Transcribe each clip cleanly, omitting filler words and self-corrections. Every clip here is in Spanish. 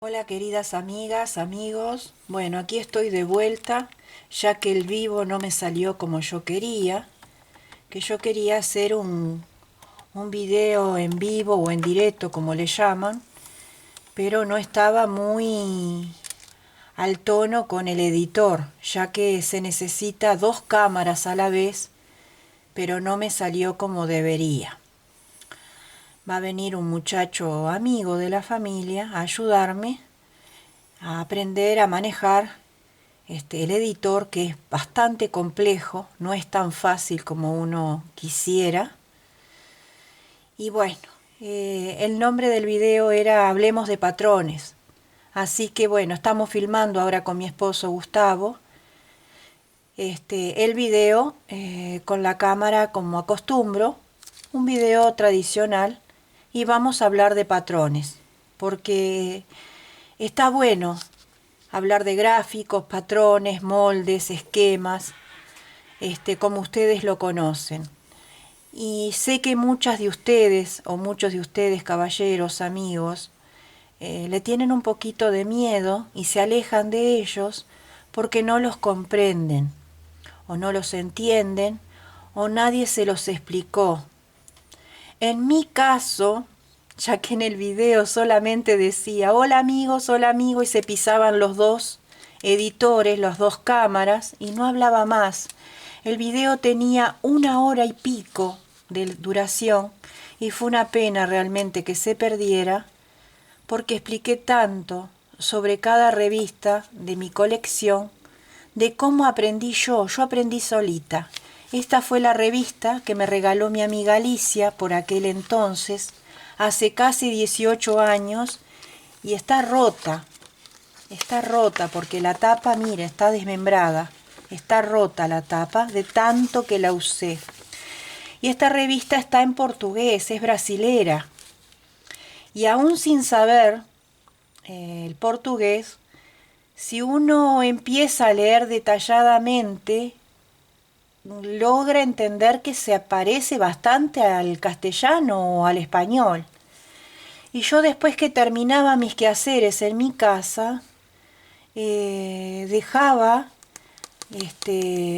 Hola queridas amigas, amigos. Bueno, aquí estoy de vuelta, ya que el vivo no me salió como yo quería, que yo quería hacer un video en vivo o en directo, como le llaman, pero no estaba muy al tono con el editor, ya que se necesita dos cámaras a la vez, pero no me salió como debería. Va a venir un muchacho amigo de la familia a ayudarme a aprender a manejar el editor, que es bastante complejo, no es tan fácil como uno quisiera. Y bueno, el nombre del video era Hablemos de patrones. Así que bueno, estamos filmando ahora con mi esposo Gustavo el video con la cámara como acostumbro, un video tradicional, y vamos a hablar de patrones, porque está bueno hablar de gráficos, patrones, moldes, esquemas, como ustedes lo conocen. Y sé que muchas de ustedes, o muchos de ustedes, caballeros, amigos, le tienen un poquito de miedo y se alejan de ellos porque no los comprenden, o no los entienden, o nadie se los explicó. En mi caso, ya que en el video solamente decía hola amigo, y se pisaban los dos editores, las dos cámaras, y no hablaba más. El video tenía 1 hora y pico de duración, y fue una pena realmente que se perdiera, porque expliqué tanto sobre cada revista de mi colección, de cómo aprendí yo aprendí solita. Esta fue la revista que me regaló mi amiga Alicia por aquel entonces, hace casi 18 años, y está rota porque la tapa, mire, está desmembrada, está rota la tapa de tanto que la usé. Y esta revista está en portugués, es brasilera, y aún sin saber el portugués, si uno empieza a leer detalladamente, logra entender que se parece bastante al castellano o al español. Y yo, después que terminaba mis quehaceres en mi casa, dejaba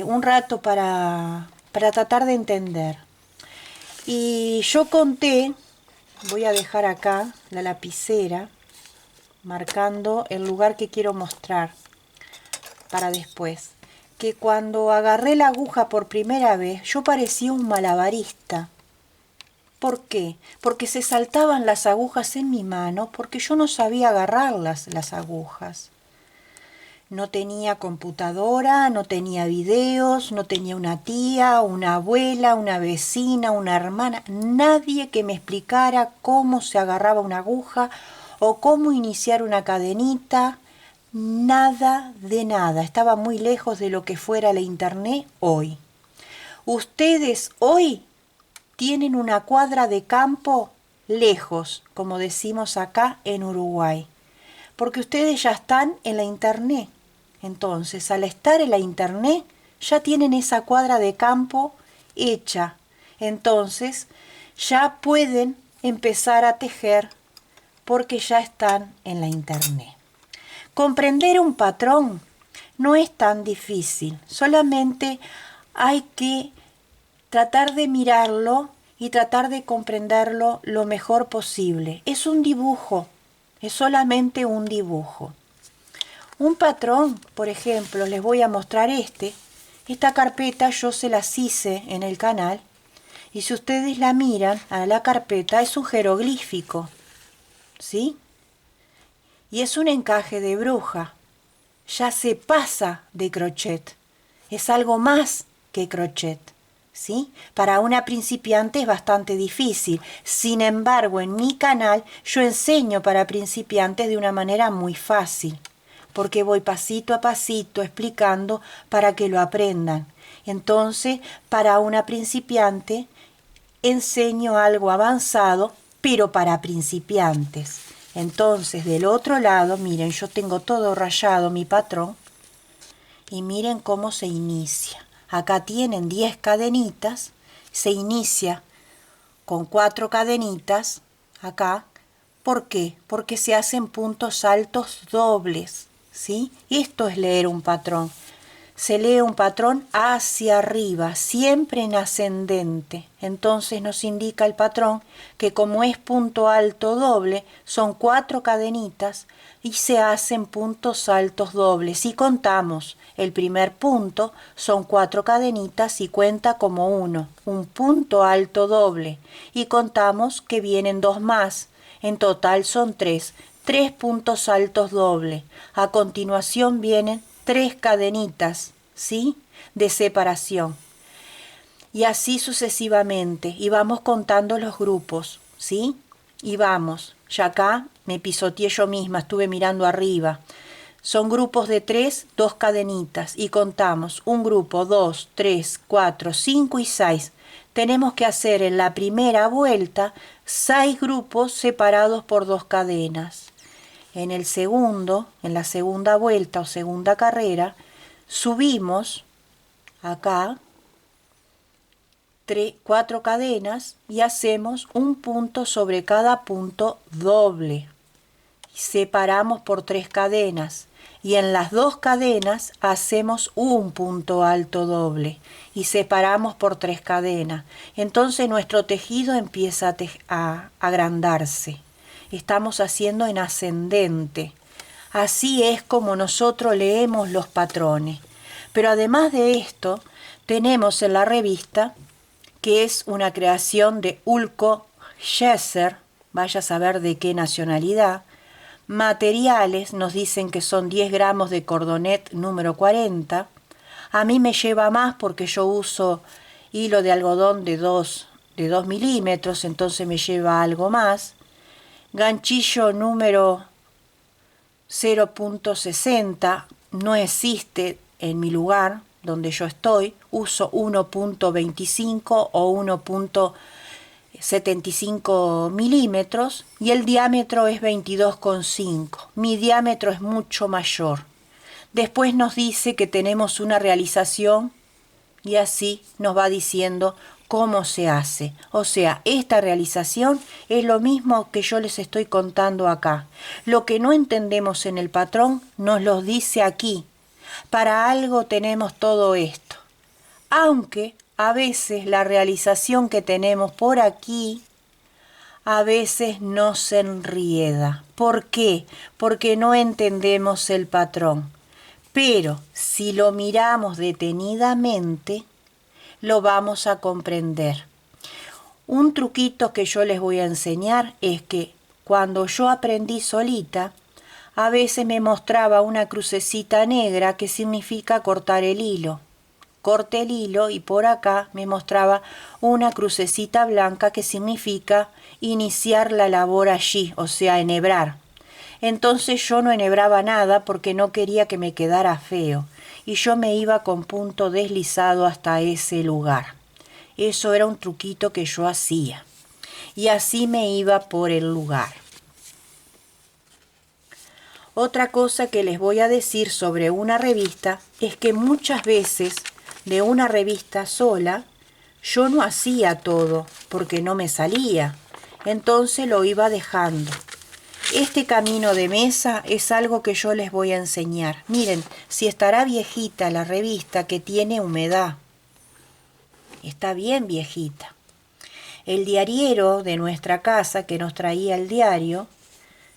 un rato para tratar de entender. Y yo conté, voy a dejar acá la lapicera, marcando el lugar que quiero mostrar para después, que cuando agarré la aguja por primera vez, yo parecía un malabarista. ¿Por qué? Porque se saltaban las agujas en mi mano, porque yo no sabía agarrarlas, las agujas. No tenía computadora, no tenía videos, no tenía una tía, una abuela, una vecina, una hermana, nadie que me explicara cómo se agarraba una aguja o cómo iniciar una cadenita. Nada de nada, estaba muy lejos de lo que fuera la internet hoy. Ustedes hoy tienen una cuadra de campo lejos, como decimos acá en Uruguay, porque ustedes ya están en la internet. Entonces, al estar en la internet, ya tienen esa cuadra de campo hecha. Entonces, ya pueden empezar a tejer porque ya están en la internet. Comprender un patrón no es tan difícil, solamente hay que tratar de mirarlo y tratar de comprenderlo lo mejor posible. Es un dibujo, es solamente un dibujo. Un patrón, por ejemplo, les voy a mostrar esta carpeta yo se las hice en el canal, y si ustedes la miran a la carpeta es un jeroglífico, ¿sí? Y es un encaje de bruja, ya se pasa de crochet, es algo más que crochet, ¿sí? Para una principiante es bastante difícil, sin embargo en mi canal yo enseño para principiantes de una manera muy fácil, porque voy pasito a pasito explicando para que lo aprendan. Entonces, para una principiante enseño algo avanzado, pero para principiantes. Entonces, del otro lado, miren, yo tengo todo rayado mi patrón, y miren cómo se inicia. Acá tienen 10 cadenitas, se inicia con 4 cadenitas acá, ¿Por qué? Porque se hacen puntos altos dobles, ¿sí? Esto es leer un patrón. Se lee un patrón hacia arriba, siempre en ascendente. Entonces nos indica el patrón que como es punto alto doble, son 4 cadenitas y se hacen puntos altos dobles. Y contamos, el primer punto son 4 cadenitas y cuenta como un punto alto doble. Y contamos que vienen 2 más, en total son 3 puntos altos doble. A continuación vienen 3 cadenitas, ¿sí? De separación. Y así sucesivamente. Y vamos contando los grupos, ¿sí? Y vamos. Ya acá me pisoteé yo misma, estuve mirando arriba. Son grupos de 3, 2 cadenitas. Y contamos un grupo, 2, 3, 4, 5 y 6. Tenemos que hacer en la primera vuelta 6 grupos separados por 2 cadenas. En el segundo, en la segunda vuelta o segunda carrera, subimos acá 4 cadenas y hacemos un punto sobre cada punto doble. Separamos por 3 cadenas y en las 2 cadenas hacemos un punto alto doble y separamos por 3 cadenas. Entonces nuestro tejido empieza a agrandarse. Estamos haciendo en ascendente. Así es como nosotros leemos los patrones. Pero además de esto, tenemos en la revista, que es una creación de Ulko Gesser, vaya a saber de qué nacionalidad, materiales, nos dicen que son 10 gramos de cordonet número 40. A mí me lleva más porque yo uso hilo de algodón de 2 milímetros, entonces me lleva algo más. Ganchillo número 0.60 no existe en mi lugar donde yo estoy. Uso 1.25 o 1.75 milímetros y el diámetro es 22,5. Mi diámetro es mucho mayor. Después nos dice que tenemos una realización y así nos va diciendo cómo se hace. O sea, esta realización es lo mismo que yo les estoy contando acá. Lo que no entendemos en el patrón nos lo dice aquí. Para algo tenemos todo esto. Aunque a veces la realización que tenemos por aquí a veces nos enrieda. ¿Por qué? Porque no entendemos el patrón. Pero si lo miramos detenidamente, lo vamos a comprender. Un truquito que yo les voy a enseñar es que cuando yo aprendí solita, a veces me mostraba una crucecita negra que significa cortar el hilo. Corté el hilo y por acá me mostraba una crucecita blanca que significa iniciar la labor allí, o sea, enhebrar. Entonces yo no enhebraba nada porque no quería que me quedara feo y yo me iba con punto deslizado hasta ese lugar. Eso era un truquito que yo hacía y así me iba por el lugar. Otra cosa que les voy a decir sobre una revista es que muchas veces de una revista sola yo no hacía todo porque no me salía, entonces lo iba dejando. Este camino de mesa es algo que yo les voy a enseñar. Miren, si estará viejita la revista que tiene humedad. Está bien viejita. El diariero de nuestra casa que nos traía el diario,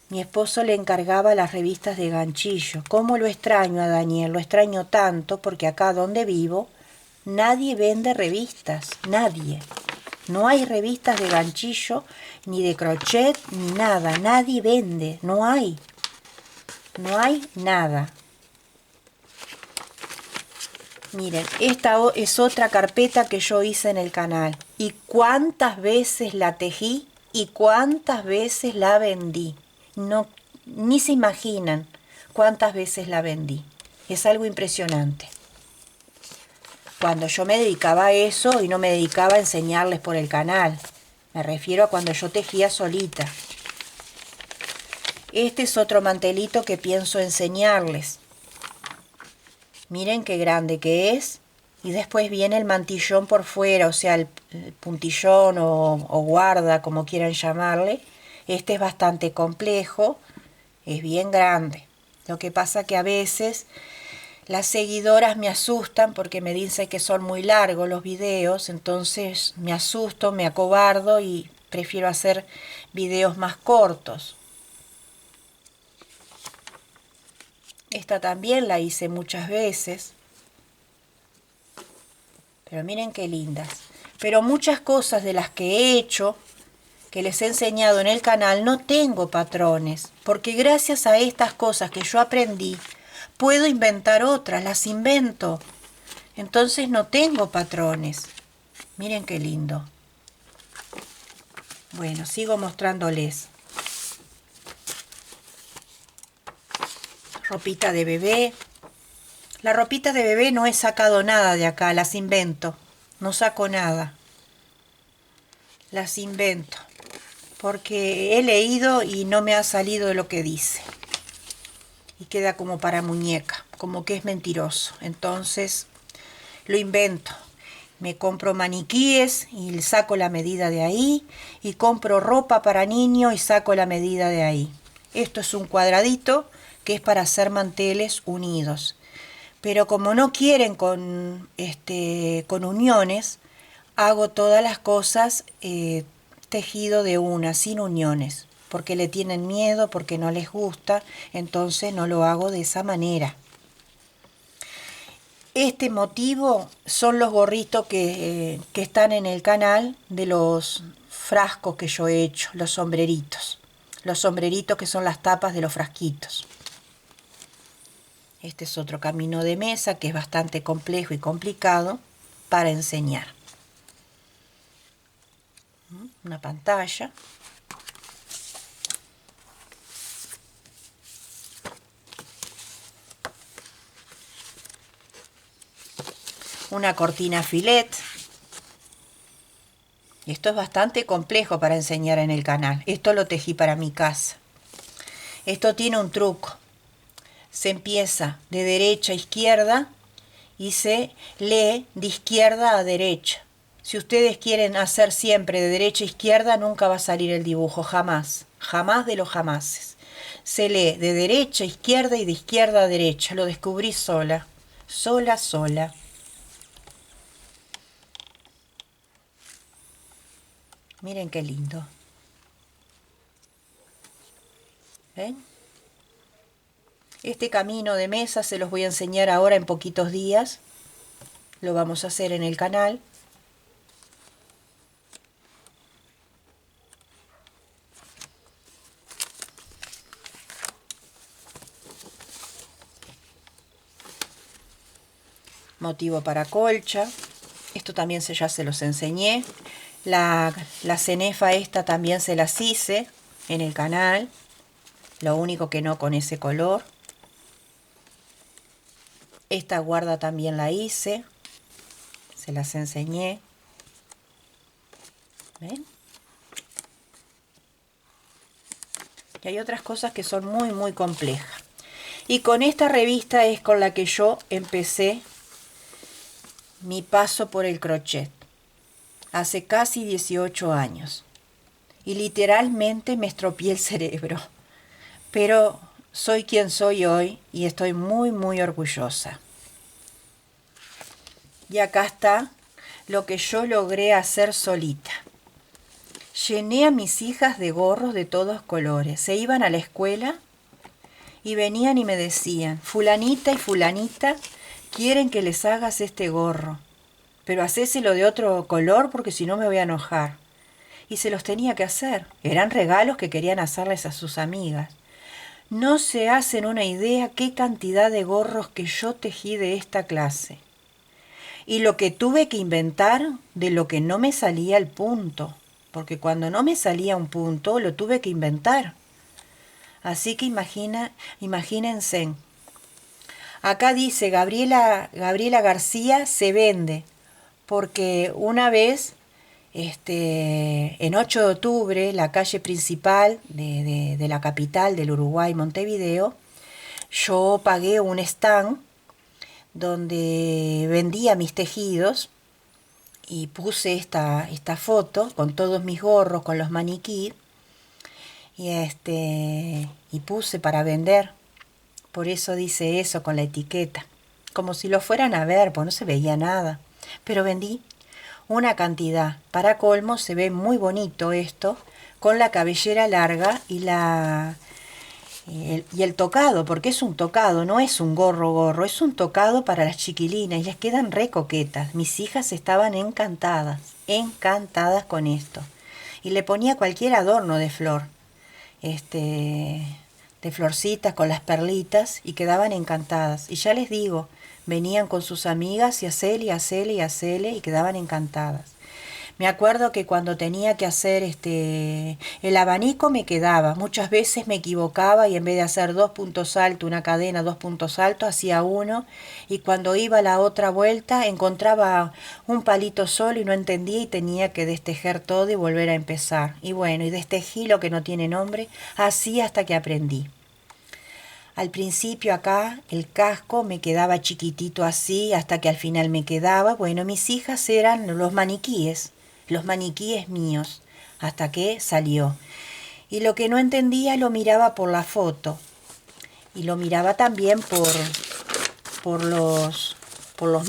mi esposo le encargaba las revistas de ganchillo. ¿Cómo lo extraño a Daniel? Lo extraño tanto porque acá donde vivo nadie vende revistas, nadie. No hay revistas de ganchillo, ni de crochet, ni nada. Nadie vende, no hay. No hay nada. Miren, esta es otra carpeta que yo hice en el canal. Y cuántas veces la tejí y cuántas veces la vendí. No, ni se imaginan cuántas veces la vendí. Es algo impresionante. Cuando yo me dedicaba a eso y no me dedicaba a enseñarles por el canal. Me refiero a cuando yo tejía solita. Este es otro mantelito que pienso enseñarles. Miren qué grande que es. Y después viene el mantillón por fuera, o sea, el puntillón o guarda, como quieran llamarle. Este es bastante complejo, es bien grande. Lo que pasa que a veces las seguidoras me asustan porque me dicen que son muy largos los videos, entonces me asusto, me acobardo y prefiero hacer videos más cortos. Esta también la hice muchas veces, pero miren qué lindas. Pero muchas cosas de las que he hecho, que les he enseñado en el canal, no tengo patrones, porque gracias a estas cosas que yo aprendí, puedo inventar otras, las invento. Entonces no tengo patrones. Miren qué lindo. Bueno, sigo mostrándoles. Ropita de bebé. La ropita de bebé no he sacado nada de acá, las invento. No saco nada. Las invento. Porque he leído y no me ha salido de lo que dice. Y queda como para muñeca, como que es mentiroso. Entonces lo invento. Me compro maniquíes y saco la medida de ahí. Y compro ropa para niño y saco la medida de ahí. Esto es un cuadradito que es para hacer manteles unidos. Pero como no quieren con uniones, hago todas las cosas tejido de una, sin uniones, porque le tienen miedo, porque no les gusta, entonces no lo hago de esa manera. Este motivo son los gorritos que están en el canal de los frascos que yo he hecho, los sombreritos. Los sombreritos que son las tapas de los frasquitos. Este es otro camino de mesa que es bastante complejo y complicado para enseñar. Una pantalla. Una cortina filet. Esto es bastante complejo para enseñar en el canal. Esto lo tejí para mi casa. Esto tiene un truco. Se empieza de derecha a izquierda y se lee de izquierda a derecha. Si ustedes quieren hacer siempre de derecha a izquierda, nunca va a salir el dibujo, jamás. Jamás de los jamases. Se lee de derecha a izquierda y de izquierda a derecha. Lo descubrí sola. Sola. Miren qué lindo. ¿Ven? Este camino de mesa se los voy a enseñar ahora en poquitos días. Lo vamos a hacer en el canal. Motivo para colcha. Esto también ya se los enseñé. La cenefa esta también se las hice en el canal. Lo único que no con ese color. Esta guarda también la hice. Se las enseñé. ¿Ven? Y hay otras cosas que son muy complejas. Y con esta revista es con la que yo empecé mi paso por el crochet. Hace casi 18 años. Y literalmente me estropeé el cerebro. Pero soy quien soy hoy y estoy muy orgullosa. Y acá está lo que yo logré hacer solita. Llené a mis hijas de gorros de todos colores. Se iban a la escuela y venían y me decían, fulanita y fulanita quieren que les hagas este gorro, pero hacéselo de otro color porque si no me voy a enojar. Y se los tenía que hacer. Eran regalos que querían hacerles a sus amigas. No se hacen una idea qué cantidad de gorros que yo tejí de esta clase. Y lo que tuve que inventar de lo que no me salía el punto. Porque cuando no me salía un punto, lo tuve que inventar. Así que imagínense. Acá dice Gabriela García se vende. Porque una vez, en 8 de octubre, la calle principal de la capital del Uruguay, Montevideo, yo pagué un stand donde vendía mis tejidos y puse esta foto con todos mis gorros, con los maniquí, y puse para vender. Por eso dice eso con la etiqueta. Como si lo fueran a ver, pues no se veía nada. Pero vendí una cantidad. Para colmo se ve muy bonito esto, con la cabellera larga y el tocado, porque es un tocado, no es un gorro, es un tocado para las chiquilinas y les quedan re coquetas. Mis hijas estaban encantadas con esto. Y le ponía cualquier adorno de flor, de florcitas con las perlitas y quedaban encantadas. Y ya les digo, venían con sus amigas y hacele y quedaban encantadas. Me acuerdo que cuando tenía que hacer el abanico me quedaba. Muchas veces me equivocaba y en vez de hacer 2 puntos altos, una cadena, 2 puntos altos, hacía uno. Y cuando iba a la otra vuelta encontraba un palito solo y no entendía y tenía que destejer todo y volver a empezar. Y bueno, y destejí lo que no tiene nombre, así hasta que aprendí. Al principio acá el casco me quedaba chiquitito así hasta que al final me quedaba. Bueno, mis hijas eran los maniquíes míos, hasta que salió. Y lo que no entendía lo miraba por la foto y lo miraba también por los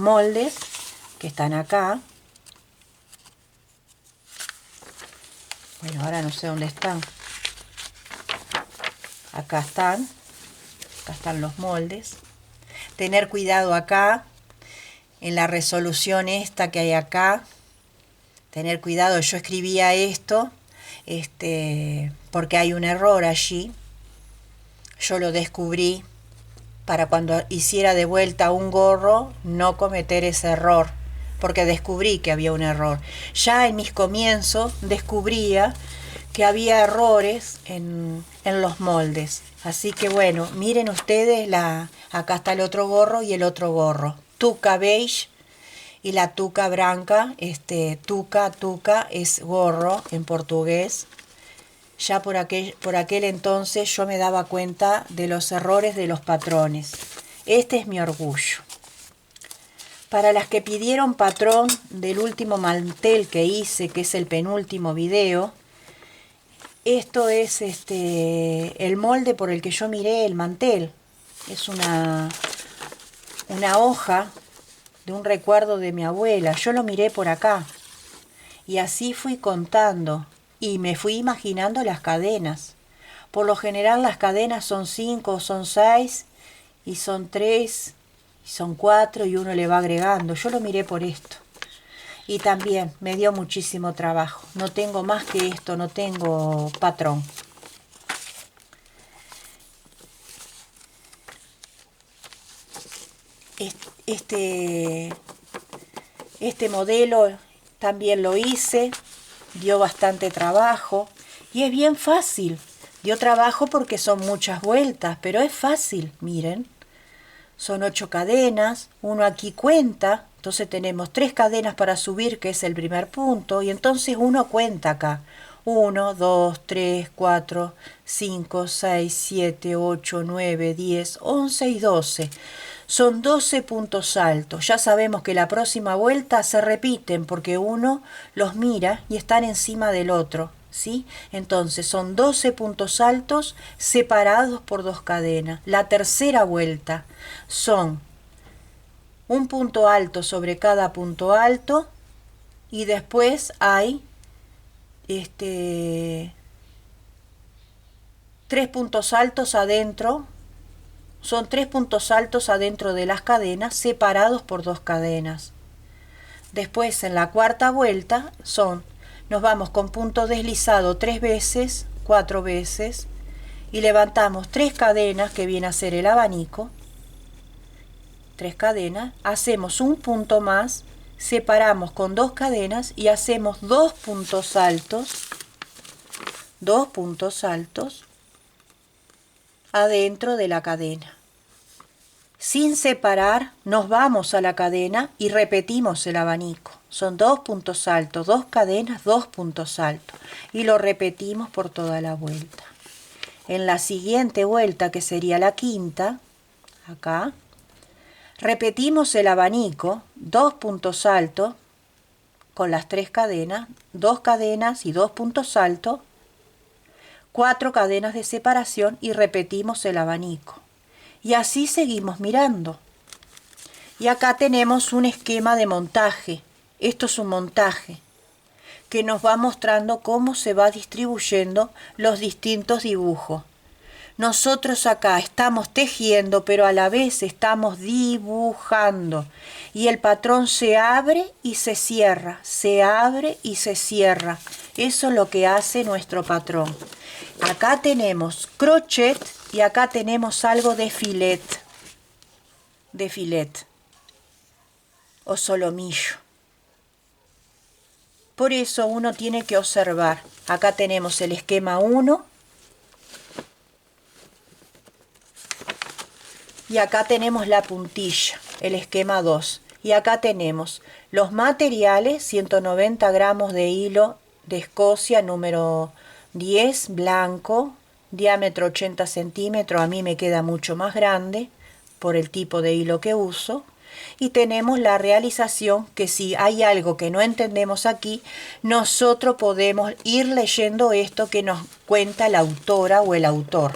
moldes que están acá. Bueno, ahora no sé dónde están. Acá están los moldes. Tener cuidado acá, en la resolución esta que hay acá. Tener cuidado, yo escribía esto, porque hay un error allí. Yo lo descubrí para cuando hiciera de vuelta un gorro, no cometer ese error, porque descubrí que había un error. Ya en mis comienzos descubría que había errores en los moldes. Así que bueno, miren ustedes, acá está el otro gorro y el otro gorro. Tuca beige y la tuca branca, tuca es gorro en portugués. Ya por aquel entonces yo me daba cuenta de los errores de los patrones. Este es mi orgullo. Para las que pidieron patrón del último mantel que hice, que es el penúltimo video, esto es el molde por el que yo miré el mantel. Es una hoja de un recuerdo de mi abuela. Yo lo miré por acá. Y así fui contando. Y me fui imaginando las cadenas. Por lo general las cadenas son 5, son 6, y son 3, y son 4, y uno le va agregando. Yo lo miré por esto. Y también me dio muchísimo trabajo. No tengo más que esto, no tengo patrón. Este modelo también lo hice, dio bastante trabajo y es bien fácil. Dio trabajo porque son muchas vueltas, pero es fácil, miren. Son 8 cadenas, uno aquí cuenta, entonces tenemos 3 cadenas para subir, que es el primer punto, y entonces uno cuenta acá. 1, 2, 3, 4, 5, 6, 7, 8, 9, 10, 11 y 12. Son 12 puntos altos. Ya sabemos que la próxima vuelta se repiten porque uno los mira y están encima del otro, ¿sí? Entonces son 12 puntos altos separados por 2 cadenas. La tercera vuelta son un punto alto sobre cada punto alto y después hay 3 puntos altos adentro. Son 3 puntos altos adentro de las cadenas separados por 2 cadenas. Después en la cuarta vuelta nos vamos con punto deslizado 3 veces, 4 veces y levantamos 3 cadenas que viene a ser el abanico. 3 cadenas, hacemos un punto más, separamos con 2 cadenas y hacemos 2 puntos altos. 2 puntos altos adentro de la cadena. Sin separar, nos vamos a la cadena y repetimos el abanico. Son 2 puntos altos, 2 cadenas, 2 puntos altos. Y lo repetimos por toda la vuelta. En la siguiente vuelta, que sería la quinta, acá, repetimos el abanico, 2 puntos altos, con las 3 cadenas, 2 cadenas y 2 puntos altos. 4 cadenas de separación y repetimos el abanico. Y así seguimos mirando. Y acá tenemos un esquema de montaje. Esto es un montaje que nos va mostrando cómo se va distribuyendo los distintos dibujos. Nosotros acá estamos tejiendo, pero a la vez estamos dibujando. Y el patrón se abre y se cierra, se abre y se cierra. Eso es lo que hace nuestro patrón. Acá tenemos crochet y acá tenemos algo de filet o solomillo. Por eso uno tiene que observar. Acá tenemos el esquema 1 y acá tenemos la puntilla, el esquema 2. Y acá tenemos los materiales, 190 gramos de hilo de Escocia, número 10, blanco, diámetro 80 centímetros, a mí me queda mucho más grande por el tipo de hilo que uso. Y tenemos la realización, que si hay algo que no entendemos aquí, nosotros podemos ir leyendo esto que nos cuenta la autora o el autor.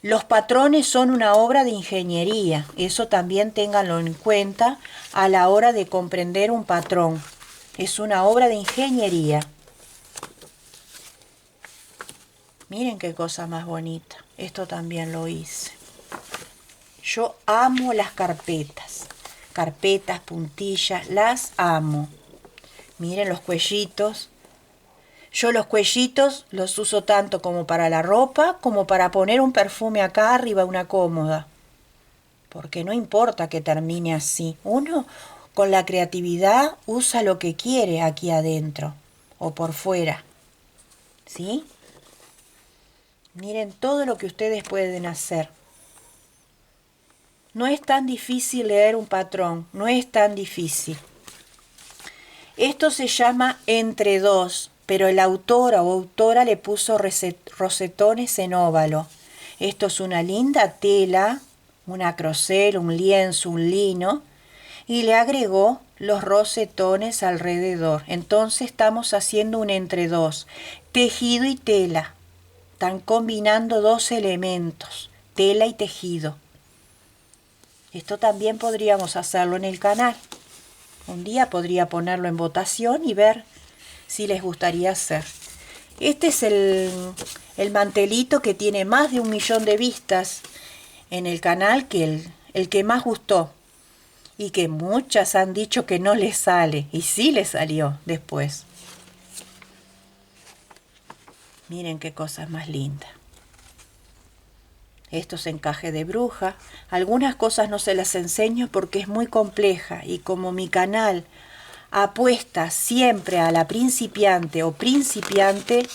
Los patrones son una obra de ingeniería, eso también ténganlo en cuenta a la hora de comprender un patrón. Es una obra de ingeniería. Miren qué cosa más bonita, esto también lo hice. Yo amo las carpetas, puntillas, las amo. Miren los cuellitos. Yo los cuellitos los uso tanto como para la ropa, como para poner un perfume acá arriba de una cómoda. Porque no importa que termine así. Uno con la creatividad usa lo que quiere aquí adentro o por fuera. ¿Sí? Miren todo lo que ustedes pueden hacer. No es tan difícil leer un patrón, no es tan difícil. Esto se llama entre dos, pero el autor o autora le puso rosetones en óvalo. Esto es una linda tela, una crocel, un lienzo, un lino, y le agregó los rosetones alrededor. Entonces estamos haciendo un entre dos, tejido y tela. Están combinando dos elementos, tela y tejido. Esto también podríamos hacerlo en el canal. Un día podría ponerlo en votación y ver si les gustaría hacer. Este es el mantelito que tiene más de 1 millón de vistas en el canal, que el que más gustó. Y que muchas han dicho que no les sale. Y sí les salió después. Miren qué cosas más lindas. Esto es encaje de bruja. Algunas cosas no se las enseño porque es muy compleja y como mi canal apuesta siempre a la principiante o principiante,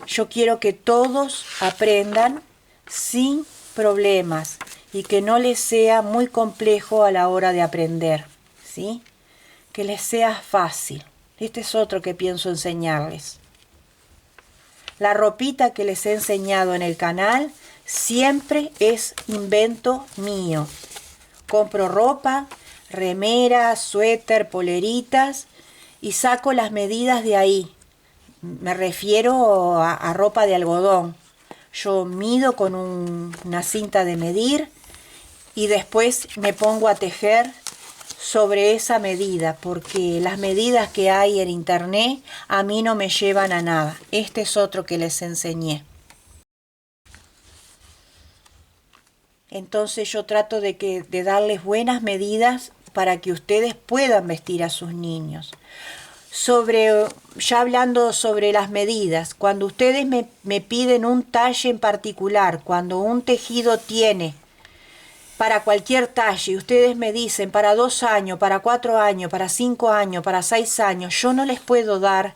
yo quiero que todos aprendan sin problemas y que no les sea muy complejo a la hora de aprender, ¿sí? Que les sea fácil. Este es otro que pienso enseñarles. La ropita que les he enseñado en el canal siempre es invento mío. Compro ropa, remeras, suéter, poleritas y saco las medidas de ahí. Me refiero a ropa de algodón. Yo mido con una cinta de medir y después me pongo a tejer sobre esa medida, porque las medidas que hay en internet a mí no me llevan a nada. Este es otro que les enseñé. Entonces yo trato de darles buenas medidas para que ustedes puedan vestir a sus niños. Ya hablando sobre las medidas, cuando ustedes me piden un talle en particular, cuando un tejido tiene para cualquier talle, ustedes me dicen para 2 años, para 4 años, para 5 años, para 6 años, yo no les puedo dar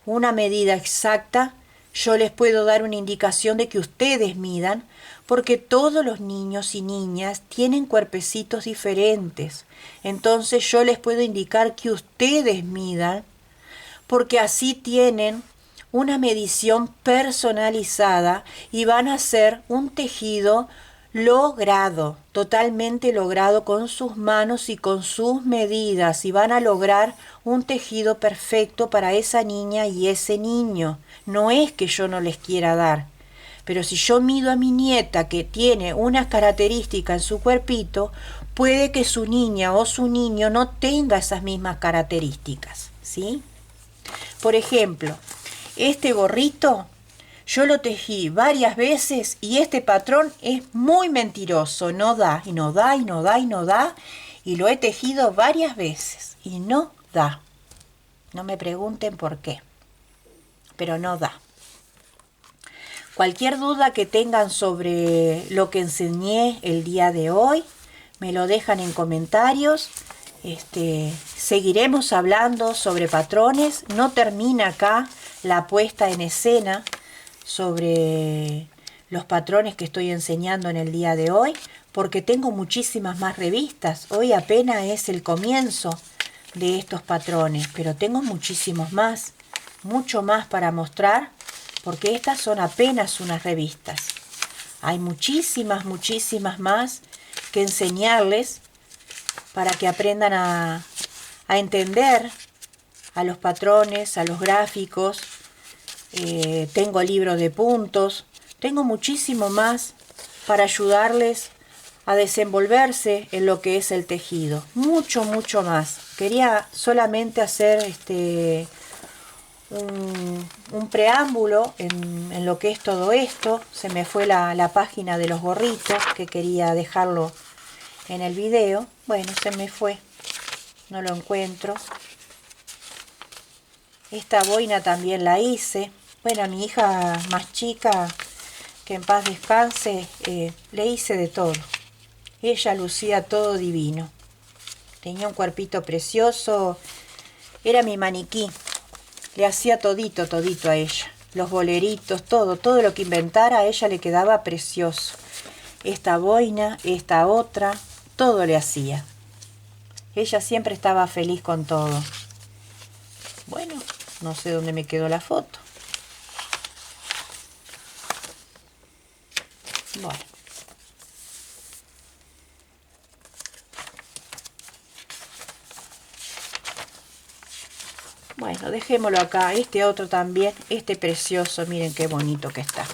una medida exacta, yo les puedo dar una indicación de que ustedes midan, porque todos los niños y niñas tienen cuerpecitos diferentes. Entonces yo les puedo indicar que ustedes midan, porque así tienen una medición personalizada y van a hacer un tejido logrado, totalmente logrado con sus manos y con sus medidas, y van a lograr un tejido perfecto para esa niña y ese niño. No es que yo no les quiera dar, pero si yo mido a mi nieta que tiene unas características en su cuerpito, puede que su niña o su niño no tenga esas mismas características, ¿sí? Por ejemplo, este gorrito yo lo tejí varias veces y este patrón es muy mentiroso, no da, y no da, y no da, y no da, y lo he tejido varias veces y no da. No me pregunten por qué, pero no da. Cualquier duda que tengan sobre lo que enseñé el día de hoy, me lo dejan en comentarios. Seguiremos hablando sobre patrones. No termina acá la puesta en escena sobre los patrones que estoy enseñando en el día de hoy, porque tengo muchísimas más revistas. Hoy apenas es el comienzo de estos patrones, pero tengo muchísimos más, mucho más para mostrar, porque estas son apenas unas revistas. Hay muchísimas, muchísimas más que enseñarles para que aprendan a entender a los patrones, a los gráficos. Tengo libros de puntos, tengo muchísimo más para ayudarles a desenvolverse en lo que es el tejido, mucho, mucho más. Quería solamente hacer un preámbulo en lo que es todo esto. Se me fue la página de los gorritos, que quería dejarlo en el video. Bueno, se me fue, no lo encuentro. Esta boina también la hice. Bueno, a mi hija más chica, que en paz descanse, le hice de todo. Ella lucía todo divino. Tenía un cuerpito precioso. Era mi maniquí. Le hacía todito, todito a ella. Los boleritos, todo lo que inventara a ella le quedaba precioso. Esta boina, esta otra, todo le hacía. Ella siempre estaba feliz con todo. Bueno, no sé dónde me quedó la foto. Bueno, dejémoslo acá. Este otro también, este precioso, miren qué bonito que está.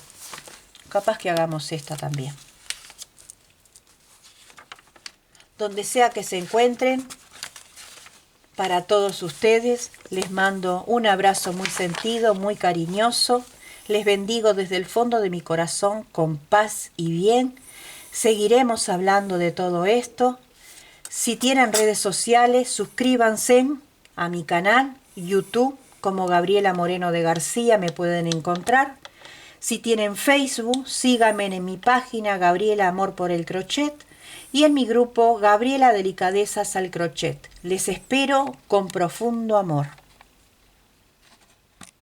Capaz que hagamos esta también. Donde sea que se encuentren, para todos ustedes les mando un abrazo muy sentido, muy cariñoso. Les bendigo desde el fondo de mi corazón con paz y bien. Seguiremos hablando de todo esto. Si tienen redes sociales, suscríbanse a mi canal YouTube como Gabriela Moreno de García, me pueden encontrar. Si tienen Facebook, síganme en mi página Gabriela Amor por el Crochet y en mi grupo Gabriela Delicadezas al Crochet. Les espero con profundo amor.